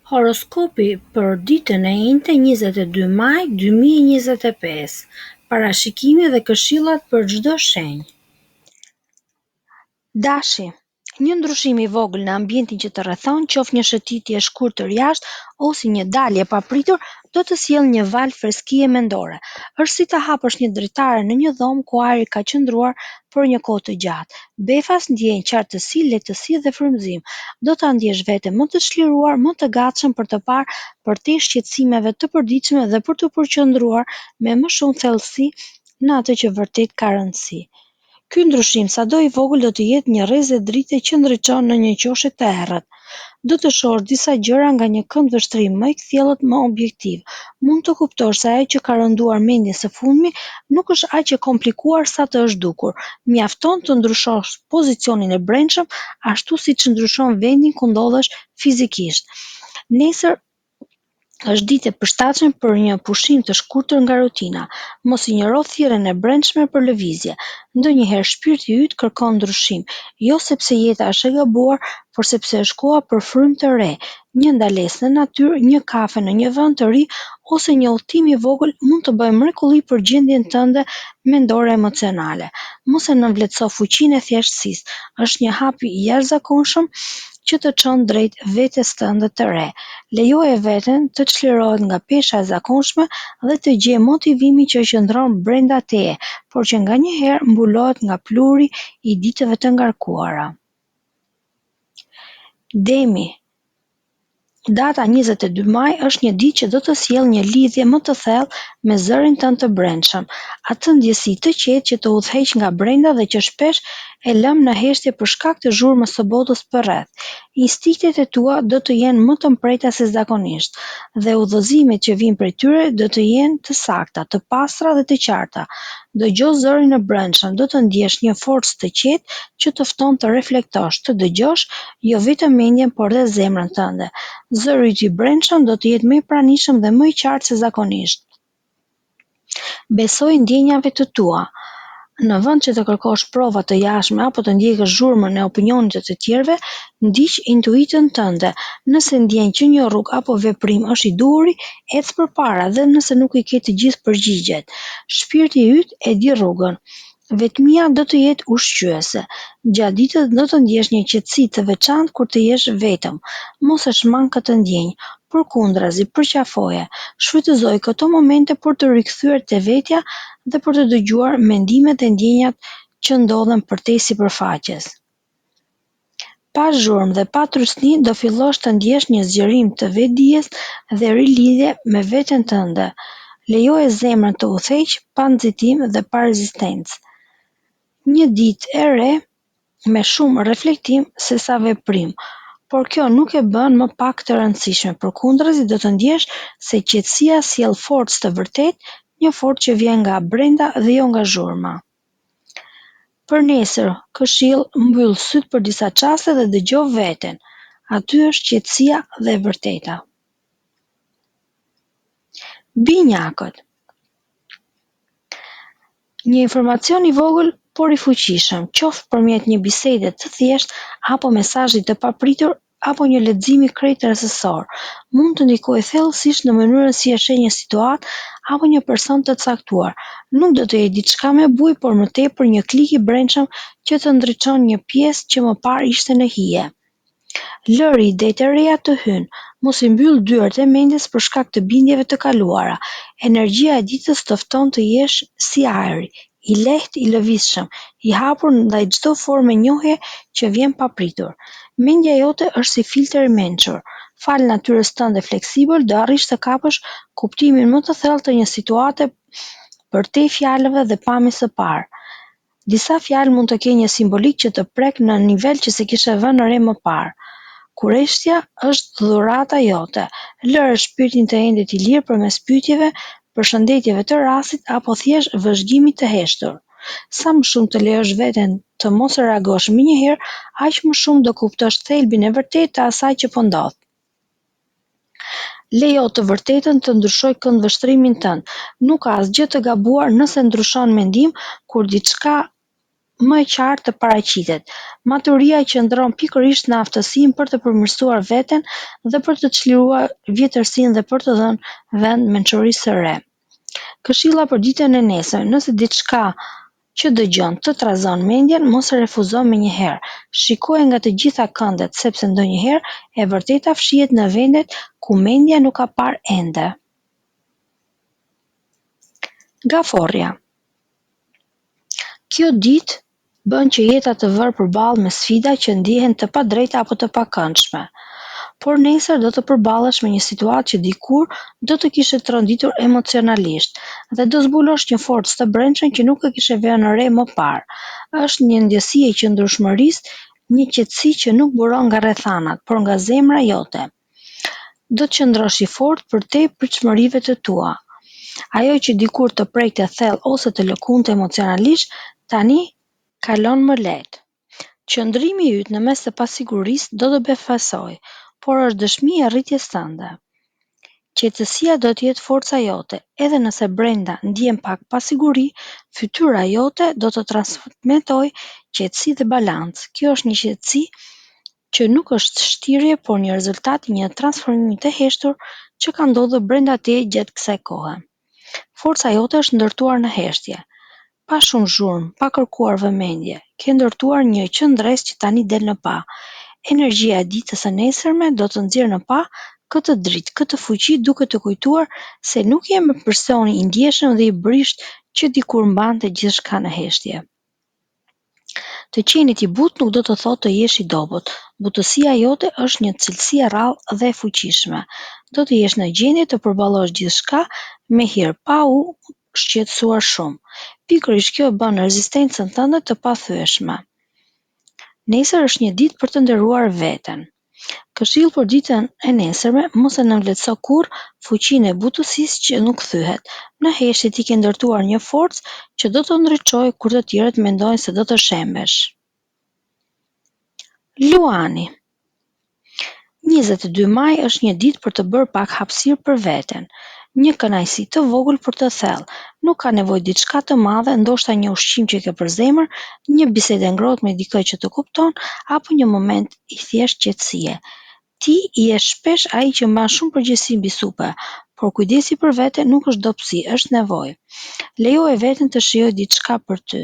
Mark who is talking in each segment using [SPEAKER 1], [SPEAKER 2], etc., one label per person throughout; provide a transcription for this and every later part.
[SPEAKER 1] Horoskopi për ditën e njëjtë 22 maj 2025. Parashikimi dhe këshillat për çdo shenjë. Dashi, një ndryshim i vogël në ambientin që të rrethon, qoftë një shëtitje e shkurtër jashtë ose një dalje e papritur, do të sjellë një val freskie mendore. Është si ta hapësh një dritare në një dhomë ku ajri ka qëndruar për një kohë të gjatë. Befas ndjen qartësi, lehtësi dhe frymëzim. Do ta ndjesh veten më të çliruar, më të gatshëm për të parë përtej shqetësimeve të përditshme dhe për të përqendruar me më shumë thellësi në atë që vërtet ka rëndësi. Ky ndryshim, sado i vogël, do të jetë një rrezë drite që ndriçon në një qoshe të errët. Do të shohësh disa gjëra nga një kënd vështrimi më i kthjellët, më objektiv. Mund të kuptosh se ajo që ka rënduar mendjen së fundmi nuk është aq e komplikuar sa të është dukur. Mjafton të ndryshosh pozicionin e brendshëm, ashtu siç ndryshon vendin ku ndodhesh fizikisht. Nesër është ditë e përshtatshme për një pushim të shkurtër nga rutina. Mos injoro thirrjen e brendshme për lëvizje. Ndonjëherë shpirti yt kërkon ndryshim, jo sepse jeta është e gabuar, por sepse është koha për frymë të re. Një ndalesë në natyrë, një kafe në një vend të ri ose një udhëtim i vogël mund të bëjë mrekulli për gjendjen tënde mendore emocionale. Mos e nënvlerëso fuqinë e thjeshtësisë. Është një hap i jashtëzakonshëm që të çon drejt vetes tënde të re. Lejoje veten të çlirohet nga pesha e zakonshme dhe të gjejë motivimin që qëndron brenda teje, por që nganjëherë mbulohet nga pluri i ditëve të ngarkuara. Demi, data 22 maj është një ditë që do të sjellë një lidhje më të thellë me zërin tënd të brendshëm, atë ndjesi të qetë që të udhëheq nga brenda dhe që shpesh e lëm në heshtje për shkak të zhurmës së botës përreth. Instinktet e tua do të jenë më të mprejta se zakonisht, dhe udhëzimet që vijnë prej tyre do të jenë të sakta, të pastra dhe të qarta. Dëgjo zërin e brendshëm, do të ndjesh një forcë të qetë që të fton të reflektosh, të dëgjosh jo vetëm mendjen por edhe zemrën tënde. Zëri yt i brendshëm do të jetë më i pranishëm dhe më i qartë se zakonisht. Besoj ndjenjave të tua. Në vend që të kërkosh prova të jashtme apo të ndjekësh zhurmën e opinionit të të tjerëve, ndiq intuitën tënde. Nëse ndjen që një rrugë apo veprim është i duhuri, ec përpara dhe nëse nuk i ke të gjithë përgjigjet. Shpirti yt e di rrugën. Vetmia do të jetë ushqyese. Gjatë ditës do të ndjesh një qetësi të veçantë kur të jesh vetëm. Mos e shmang këtë ndjenjë. Përkundrazi, përqafoje. Shfrytëzoj këto momente për të rikthyer te vetja dhe për të dëgjuar mendimet dhe ndjenjat që ndodhen përtej sipërfaqes. Pa zhurmë dhe pa trysni do fillosh të ndjesh një zgjerim të vetdijes dhe rilidhje me veten tënde. Lejoje zemrën të udhëheq pa nxitim dhe pa rezistencë. Një ditë e re me shumë reflektim sesa veprim, por kjo nuk e bën më pak të rëndësishme. Përkundrazi do të ndjesh se qetësia sjell forcë të vërtetë, një forcë që vjen nga brenda dhe jo nga zhurma. Për nesër, këshill, mbyll syt për disa çaste dhe dëgjo veten. Aty është qetësia dhe e vërteta. Binjakët. Një informacion i vogël por i fuqishëm, qoftë përmjet një bisede të thjeshtë apo mesazhi të papritur apo një leximi krejt rrethësor, mund të ndikojë thellësisht në mënyrën si e sheh një situatë apo një person të caktuar. Nuk do të jetë diçka me bujë, por më tepër një klik i brendshëm që të ndriçon një pjesë që më parë ishte në hije. Lëri idetë e reja të hynë, mos i mbyll dyert e mendjes për shkak të bindjeve të kaluara. Energjia e ditës të fton të jesh si ajri, i lehtë, i lëvizshëm, i hapur ndaj çdo forme njohje që vjen papritur. Mendja jote është si filter i mençur. Fal natyrës tënde fleksibël, do arrish të kapësh kuptimin më të thellë të një situate përtej fjalëve dhe pamjes së parë. Disa fjalë mund të kenë një simbolik që të prek në nivel që se kishe vënë re më parë. Kurreshtja është dhurata jote. Lëre shpirtin të endet i lirë përmes pyetjeve, përshëndetjeve të rastit apo thjesht vëzhgimit të heshtur. Sa më shumë të lejosh veten të mos reagosh menjëherë, aq më shumë do kuptosh thelbin e vërtetë të asaj që po ndodh. Lejo të vërtetën të ndryshoj këndvështrimin tënd. Nuk ka asgjë të gabuar nëse ndryshon mendim kur diçka më e qartë të paraqitet. Maturia qëndron pikërisht në aftësinë për të përmirësuar veten dhe për të çliruar vjetërsinë dhe për të dhënë vend mençurisë së re. Këshilla për ditën e nesër, nëse diçka që dëgjon të trazon mendjen, mos e refuzo menjëherë. Shikoje nga të gjitha këndet, sepse ndonjëherë e vërteta fshihet në vendet ku mendja nuk ka parë ende. Gaforrja. Kjo ditë bën që jeta të vërë përballë me sfida që ndihen të padrejta apo të pakëndshme. Por nesër do të përballesh me një situatë që dikur do të kishe tronditur emocionalisht dhe do zbulosh një forcë të brendshme që nuk e kishe vënë re më parë. Është një ndjesi e qëndrueshmërisë, një qetësi që nuk buron nga rrethanat, por nga zemra jote. Do të qëndrosh i fortë për te pritshmërive të tua. Ajo që dikur të prekte thellë ose të lëkunte emocionalisht, tani kalon më lehtë. Qëndrimi yt në mes të pasigurisë do të befasoj, por është dëshmi e rritjes tënde. Qetësia do të jetë forca jote, edhe nëse brenda ndjen pak pasiguri, fytyra jote do të transmetoj qetësi dhe balancë. Kjo është një qetësi që nuk është shtirje, por një rezultat i një transformimi të heshtur që ka ndodhur brenda teje gjatë kësaj kohe. Forca jote është ndërtuar në heshtje. Pa shumë zhurmë, pa kërkuar vëmendje, ke ndërtuar një qëndres që tani del në pa. Energjia e ditës së nesërme do të nxjerrë në pa këtë dritë, këtë fuqi, duke të kujtuar se nuk je më personi i ndjeshëm dhe i brisht që dikur mbante gjithçka në heshtje. Të qenit i butë nuk do të thotë të jesh i dobët. Butësia jote është një cilësi e rrallë dhe e fuqishme. Do të jesh në gjendje të përballosh gjithçka me hir pa u shqetësuar shumë. Pikërisht kjo bën rezistencën tënde të pathyeshme. Nesër është një ditë për të nderuar veten. Këshill për ditën e nesërme, mos e nënvlerëso kurrë fuqinë e butësisë që nuk thyhet. Në heshtje ti ke ndërtuar një forcë që do të ndriçojë kur të tjerët mendojnë se do të shembesh. Luani. 22 maj është një ditë për të bërë pak hapësirë për veten. Një kënaqësi të vogël për të thellë. Nuk ka nevojë diçka të madhe, ndoshta një ushqim që ke për zemër, një bisedë e ngrohtë me dikë që të kupton, apo një moment i thjesht qetësie. Ti je shpesh ai që mban shumë përgjegjësi mbi supe, por kujdesi për vete nuk është dobësi, është nevojë. Lejoje veten të shijojë diçka për ty.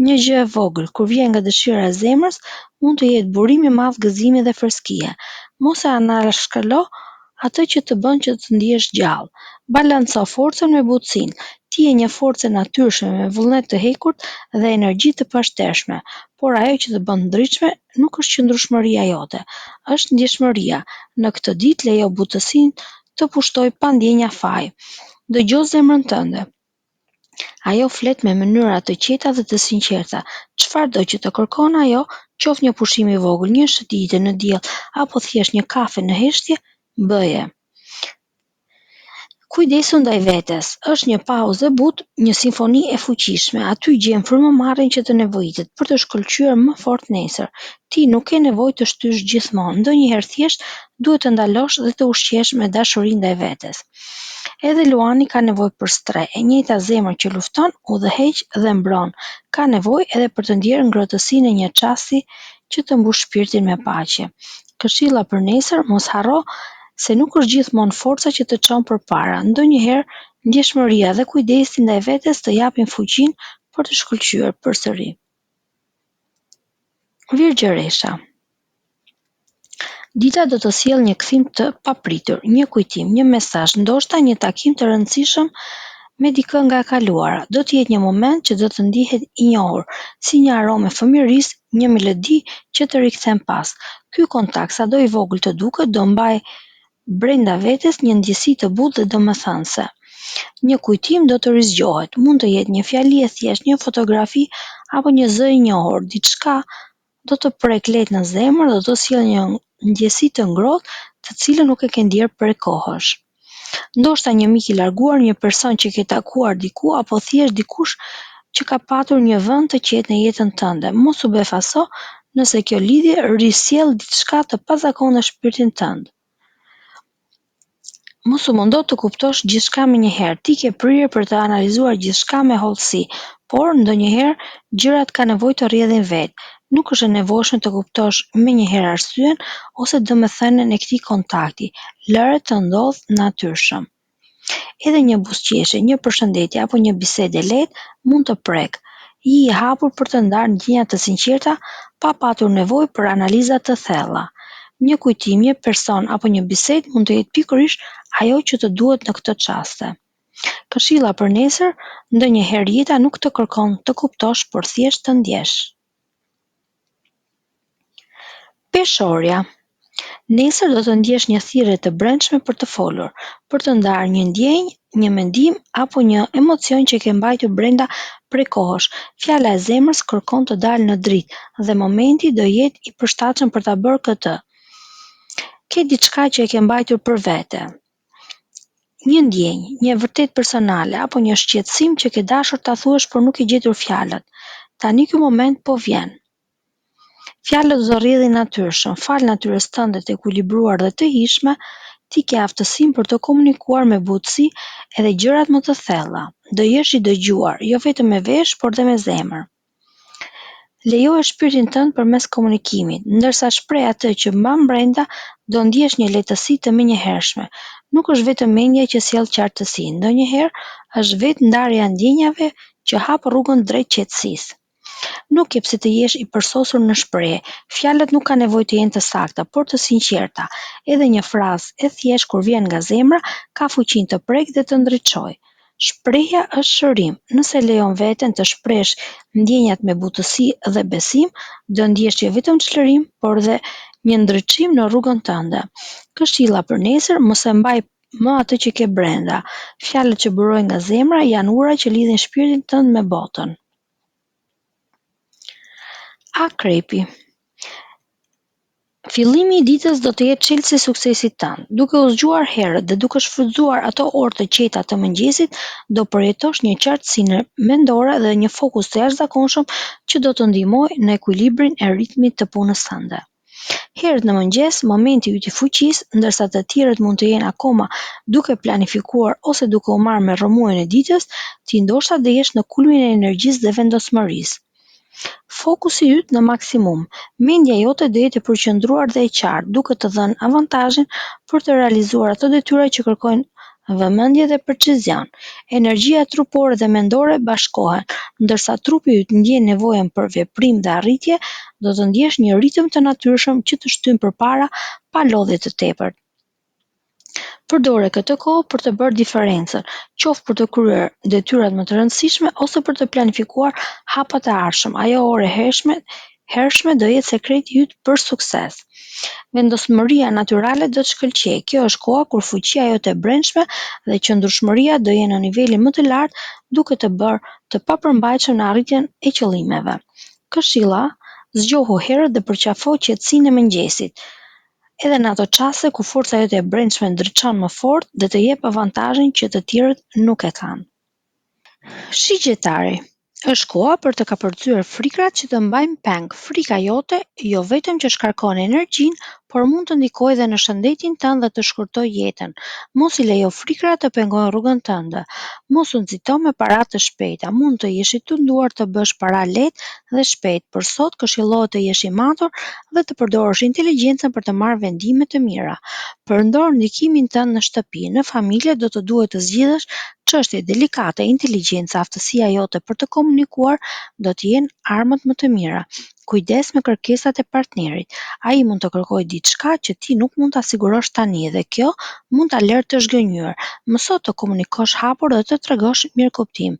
[SPEAKER 1] Një gjë e vogël, kur vjen nga dëshira e zemrës, mund të jetë burim i madh gëzimi dhe freskie. Mos e anashkalo atë që të bën që të ndihesh gjallë. Balanco forcën me butësinë. Ti je një forcë e natyrshme me vullnet të hekurt dhe energji të pashtershme, por ajo që të bën ndritshme nuk është qëndrueshmëria jote, është ndjeshmëria. Në këtë ditë lejo butësinë të pushtoj pa ndjenja faj. Dëgjo zemrën tënde. Ajo flet me mënyra të qeta dhe të sinqerta. Çfarëdo që të kërkon ajo, qoftë një pushim i vogël, një shëtitje në diell apo thjesht një kafe në heshtje, bëje. Kujdesu ndaj vetes, është një pauzë e butë, një simfoni e fuqishme, aty gjen frymëmarrjen që të nevojitet për të shkëlqyer më fort nesër. Ti nuk ke nevojë të shtysh gjithmonë, ndonjëherë thjesht duhet të ndalosh dhe të ushqesh me dashuri ndaj vetes. Edhe Luani ka nevojë për stre, e njëjta zemër që lufton, udhëheq dhe mbron. Ka nevojë edhe për të ndjerë ngrohtësinë e një çasti që të mbush shpirtin me paqe. Këshilla për nesër, mos harro se nuk është gjithmonë forca që të çon përpara. Ndonjëherë ndjeshmëria dhe kujdesi ndaj vetes të japin fuqinë për të shkëlqyer përsëri. Virgjëresha. Dita do të sjellë një kthim të papritur, një kujtim, një mesazh, ndoshta një takim të rëndësishëm me dikë nga e kaluara. Do të jetë një moment që do të ndihet i njohur, si një aromë fëmijërisë, një melodi që të rikthen pas. Ky kontakt, sado i vogël të duket, do mbaj brenda vetes një ndjesi të butë dhe domethënëse. Një kujtim do të rizgjohet, mund të jetë një fjali e thjesht, një fotografi apo një zë i njohur, diçka do të prek lehtë në zemër dhe do të sjellë një ndjesi të ngrohtë, të cilën nuk e ke ndjerë prej kohësh. Ndoshta një mik i larguar, një person që ke takuar diku apo thjesht dikush që ka patur një vend të qetë në jetën tënde. Mos u befaso nëse kjo lidhje risjell diçka të pazakontë në shpirtin tënd. Mos u mundo të kuptosh gjithçka menjëherë. Ti ke prirje për të analizuar gjithçka me hollësi, por ndonjëherë gjërat ka nevojë të rrjedhin vetë. Nuk është e nevojshme të kuptosh menjëherë arsyen ose domethënien e këtij kontakti. Lëre të ndodhë natyrshëm. Edhe një buzëqeshje, një përshëndetje apo një bisedë e lehtë mund të prek. Je i hapur për të ndarë ndjenja të sinqerta pa patur nevojë për analiza të thella. Një kujtim, një person apo një bisedë mund të jetë pikërisht ajo që të duhet në këtë çaste. Këshilla për nesër, ndonjëherë jeta nuk të kërkon të kuptosh, por thjesht të ndjesh. Peshorja. Nesër do të ndjesh një thirrje të brendshme për të folur, për të ndarë një ndjenjë, një mendim apo një emocion që ke mbajtur brenda prej kohësh. Fjala e zemrës kërkon të dalë në dritë dhe momenti do jetë i përshtatshëm për ta bërë këtë. Ke diçka që e ke mbajtur për vete. Një ndjenjë, një vërtet personale apo një shqetësim që ke dashur ta thuash por nuk i gjetur fjalët. Tani ky moment po vjen. Fjalët do rrjedhin natyrshëm, fal natyrës tënde të ekuilibruar dhe të hijshme, ti ke aftësinë për të komunikuar me buutësi edhe gjërat më të thella. Do jesh i dëgjuar, jo vetëm me vesh, por dhe me zemër. Lejoje shpirtin tënd përmes komunikimit, ndërsa shpreh atë që mban brenda, do ndjesh një lehtësi të menjëhershme. Nuk është vetëm mendja që sjell qartësi, ndonjëherë është vetë ndarja e ndjenjave që hap rrugën drejt qetësisë. Nuk jep si të jesh i përsosur në shprehje. Fjalët nuk kanë nevojë të jenë të sakta, por të sinqerta. Edhe një frazë e thjeshtë kur vjen nga zemra ka fuqinë të prekë dhe të ndriçojë. Shprehja është shërim. Nëse lejon veten të shprehësh ndjenjat me butësi dhe besim, do ndjesh jo vetëm çlirim, por dhe një ndriçim në rrugën tënde. Këshilla për nesër, mos e mbaj më atë që ke brenda. Fjalët që burojnë nga zemra janë ura që lidhin shpirtin tënd me botën. Akrepi. Fillimi i ditës do të jetë çelësi i suksesit tënd. Duke u zgjuar herët dhe duke shfrytzuar ato orë të qeta të mëngjesit, do përjetosh një qartësi mendore dhe një fokus të jashtëzakonshëm që do të ndihmojë në ekuilibrin e ritmit të punës sënde. Herët në mëngjes, momenti yt i fuqisë, ndërsa të tjerët mund të jenë akoma duke planifikuar ose duke u marrë me rrëmujen e ditës, ti ndoshta do jesh në kulmin e energjisë dhe vendosmërisë. Fokusi yt në maksimum. Mendja jote do jetë e përqendruar dhe e qartë, duke të dhënë avantazhin për të realizuar ato detyra që kërkojnë vëmendje dhe precizion. Energjia trupore dhe mendore bashkohen, ndërsa trupi yt ndjen nevojën për veprim dhe arritje, do të ndjesh një ritëm të natyrshëm që të shtyn përpara pa lodhje të tepërt. Përdore këtë kohë për të bërë diferencën, qoftë për të kryer detyrat më të rëndësishme ose për të planifikuar hapat e ardhshëm. Ajo orë hershme do jetë sekreti yt për sukses. Vendosmëria natyrale do të shkëlqejë. Kjo është koha kur fuqia jote e brendshme dhe qëndrueshmëria do jenë në nivelin më të lartë, duke të bërë të papërmbajtshëm në arritjen e qëllimeve. Këshilla, zgjohu herët dhe përqafo qetësinë e mëngjesit. Edhe në ato çaste ku forca jote e brendshme ndriçon më fort dhe të jep avantazhin që të tjerët nuk e kanë. Shigjetari. Është koha për të kapërcyer frikrat që të mbajnë peng. Frika jote jo vetëm që shkarkon energjinë, por mund të ndikojë edhe në shëndetin tënd dhe të shkurtojë jetën. Mos i lejo frikrat të pengojnë rrugën tënde. Mos u nxito me para të shpejta. Mund të jesh i tunduar të bësh para lehtë dhe shpejt, por sot këshillohet të jesh i matur dhe të përdorësh inteligjencën për të marrë vendime të mira. Përndor ndikimin tënd në shtëpi, në familje do të duhet të zgjidhësh çështje delikate. Inteligjenca, aftësia jote për të komunikuar do të jenë armët më të mira. Kujdes me kërkesat e partnerit. Ai mund të kërkojë diçka që ti nuk mund ta sigurosh tani dhe kjo mund ta lërë të zhgënjur. Mëso të komunikosh hapur dhe të tregosh mirëkuptim.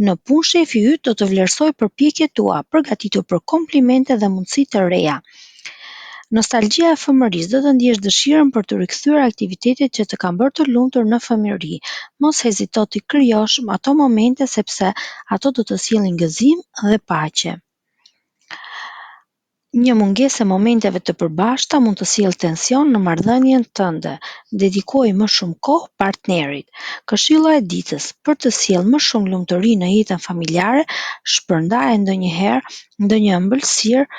[SPEAKER 1] Në punë shefi yt do të vlerësojë përpjekjet tua, përgatitur për komplimente dhe mundësi të reja. Nostalgjia e fëmërisë do të ndjesh dëshirën për të rikthyer aktivitetet që të kanë bërë të lumtur në fëmijëri. Mos hezito të krijosh ato momente sepse ato do të sjellin gëzim dhe paqe. Një mungesë e momenteve të përbashkëta mund të sjellë tension në marrëdhënien tënde. Dedikoji më shumë kohë partnerit. Këshilla e ditës: për të sjellë më shumë lumturi në jetën familjare, shpërndaje ndonjëherë ndonjë ëmbëlsirë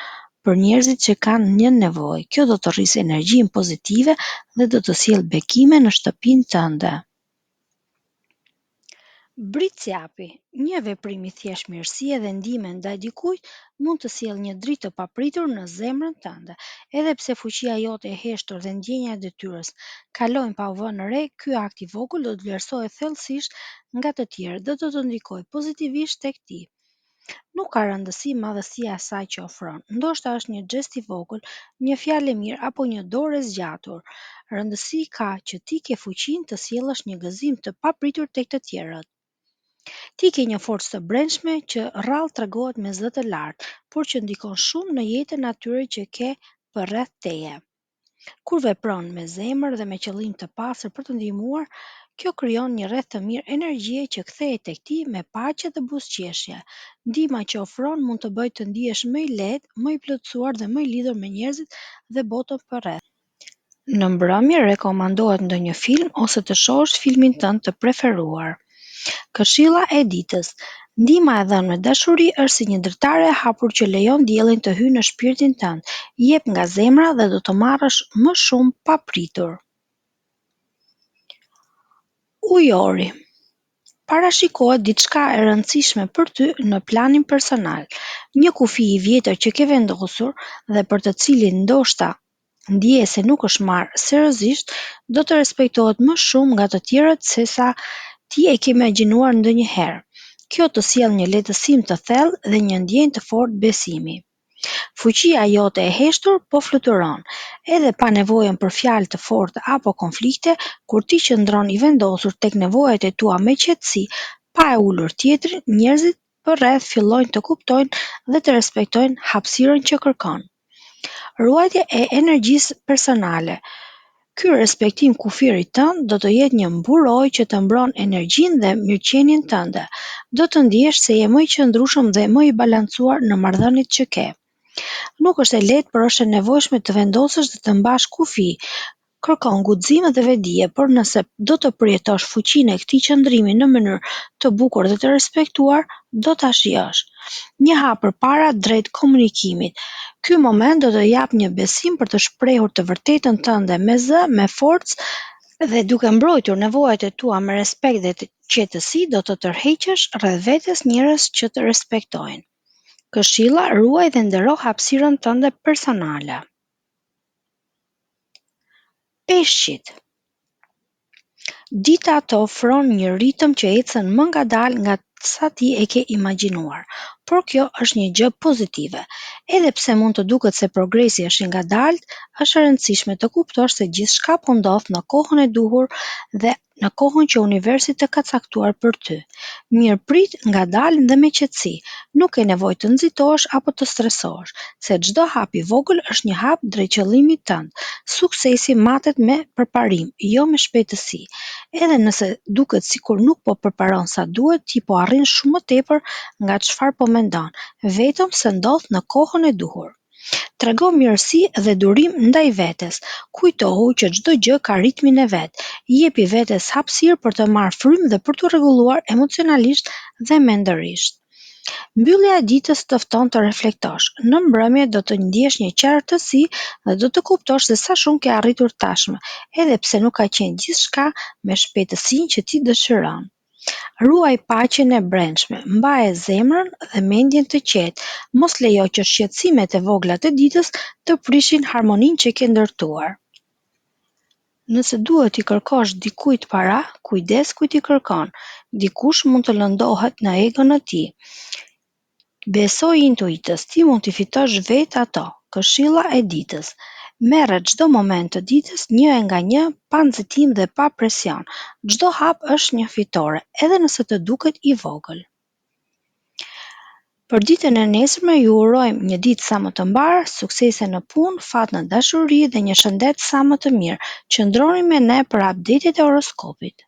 [SPEAKER 1] për njerëzit që kanë një nevojë. Kjo do të rrisë energjinë pozitive dhe do të sjellë bekime në shtëpinë tënde. Britsjapi, një veprim i thjeshtë mirësie dhe ndihme ndaj dikujt, mund të sjellë një dritë të papritur në zemrën tënde. Edhe pse fuqia jote e heshtur dhe ndjenja e detyrës kalojnë pa u vënë re, ky akt i vogël do të vlerësohet thellësisht nga të tjerët dhe do të ndikojë pozitivisht tek ti. Nuk ka rëndësi madhësia e asaj që ofron. Ndoshta është një gest i vogël, një fjalë e mirë apo një dorë e zgjatur. Rëndësi ka që ti ke fuqinë të sjellësh një gëzim të papritur tek të tjerët. Ti ke një forcë të brendshme që rrallë tregohet me zë të lartë, por që ndikon shumë në jetën atyre që ke përreth teje. Kur vepron me zemër dhe me qëllim të pastër për të ndihmuar, kjo krijon një rreth të mirë energjie që kthehet tek ti me paqe dhe buzëqeshje. Ndihma që ofron mund të bëjë të ndihesh më i lehtë, më i plotësuar dhe më i lidhur me njerëzit dhe botën përreth. Në mbrëmje rekomandohet ndonjë film ose të shohësh filmin tënd të preferuar. Këshilla e ditës. Ndihma e dhënë me dashuri është si një dritare e hapur që lejon diellin të hyjë në shpirtin tënd. Jep nga zemra dhe do të marrësh më shumë papritur. Ujori. Parashikohet diçka e rëndësishme për ty në planin personal. Një kufi i vjetër që ke vendosur dhe për të cilin ndoshta ndje se nuk është marrë seriozisht, do të respektohet më shumë nga të tjerët sesa ti e ke imagjinuar ndonjëherë. Kjo të sjellë një lehtësim të thellë dhe një ndjenjë të fortë besimi. Fuqia jote e heshtur po fluturon, edhe pa nevojën për fjalë të forta apo konflikte, kur ti qëndron i vendosur tek nevojat e tua me qetësi, pa e ulur tjetrin, njerëzit përreth fillojnë të kuptojnë dhe të respektojnë hapësirën që kërkon. Ruajtja e energjisë personale. Ky respektim kufirit tënd do të jetë një mburojë që të mbron energjinë dhe mirëqenien tënde. Do të ndihesh se je më i qëndrueshëm dhe më i balancuar në marrëdhëniet që ke. Nuk është e lehtë, por është e nevojshme të vendosësh dhe të mbash kufi. Kërkon guxim dhe vetdije, por nëse do të përjetosh fuqinë e këtij qëndrimi në mënyrë të bukur dhe të respektuar, do ta shijosh. Një hap përpara drejt komunikimit. Ky moment do të jap një besim për të shprehur të vërtetën tënde me zë, me forcë dhe duke mbrojtur nevojat e tua me respekt dhe qetësi, do të tërheqësh rreth vetes njerëz që të respektojnë. Këshilla, ruaj dhe ndero hapësirën tënde personale. Peshqit. Dita të ofron një ritëm që ecën më ngadalë nga sa ti e ke imagjinuar, por kjo është një gjë pozitive. Edhe pse mund të duket se progresi është i ngadalt, është e rëndësishme të kuptosh se gjithçka po ndodh në kohën e duhur dhe në kohën që universi të ka caktuar për ty. Mirë prit ngadalë dhe me qetësi, nuk ke nevojë të nxitohesh apo të stresohesh, se çdo hap i vogël është një hap drejt qëllimit tënd. Suksesi matet me përparim, jo me shpejtësi. Edhe nëse duket sikur nuk po përparon sa duhet, ti po arrin shumë më tepër nga çfarë po mendon, vetëm se ndodh në kohën e duhur. Trego mirësi dhe durim ndaj vetes. Kujtohu që çdo gjë ka ritmin e vet. Jepi vetes hapësirë për të marrë frymë dhe për të rregulluar emocionalisht dhe mendërisht. Mbyllja e ditës të fton të reflektosh. Në mbrëmje do të ndjesh një qartësi dhe do të kuptosh se sa shumë ke arritur tashmë, edhe pse nuk ka qenë gjithçka me shpejtësinë që ti dëshiron. Ruaj paqen e brendshme, mbaje zemrën dhe mendjen të qetë, mos lejo që shqetësimet e vogla të ditës të prishin harmoninë që ke ndërtuar. Nëse duhet t'i kërkosh dikujt para, kujdes kujt i kërkon. Dikush mund të lëndohet në egon e tij. Besoj intuitës, ti mund t'i fitosh vetë ato. Këshilla e ditës. Merre çdo moment të ditës një nga një, pa nxitim dhe pa presion. Çdo hap është një fitore, edhe nëse të duket i vogël. Për ditën e nesërme ju urojmë një ditë sa më të mbarë, suksese në punë, fat në dashuri dhe një shëndet sa më të mirë. Qëndroni me ne për update-et e horoskopit.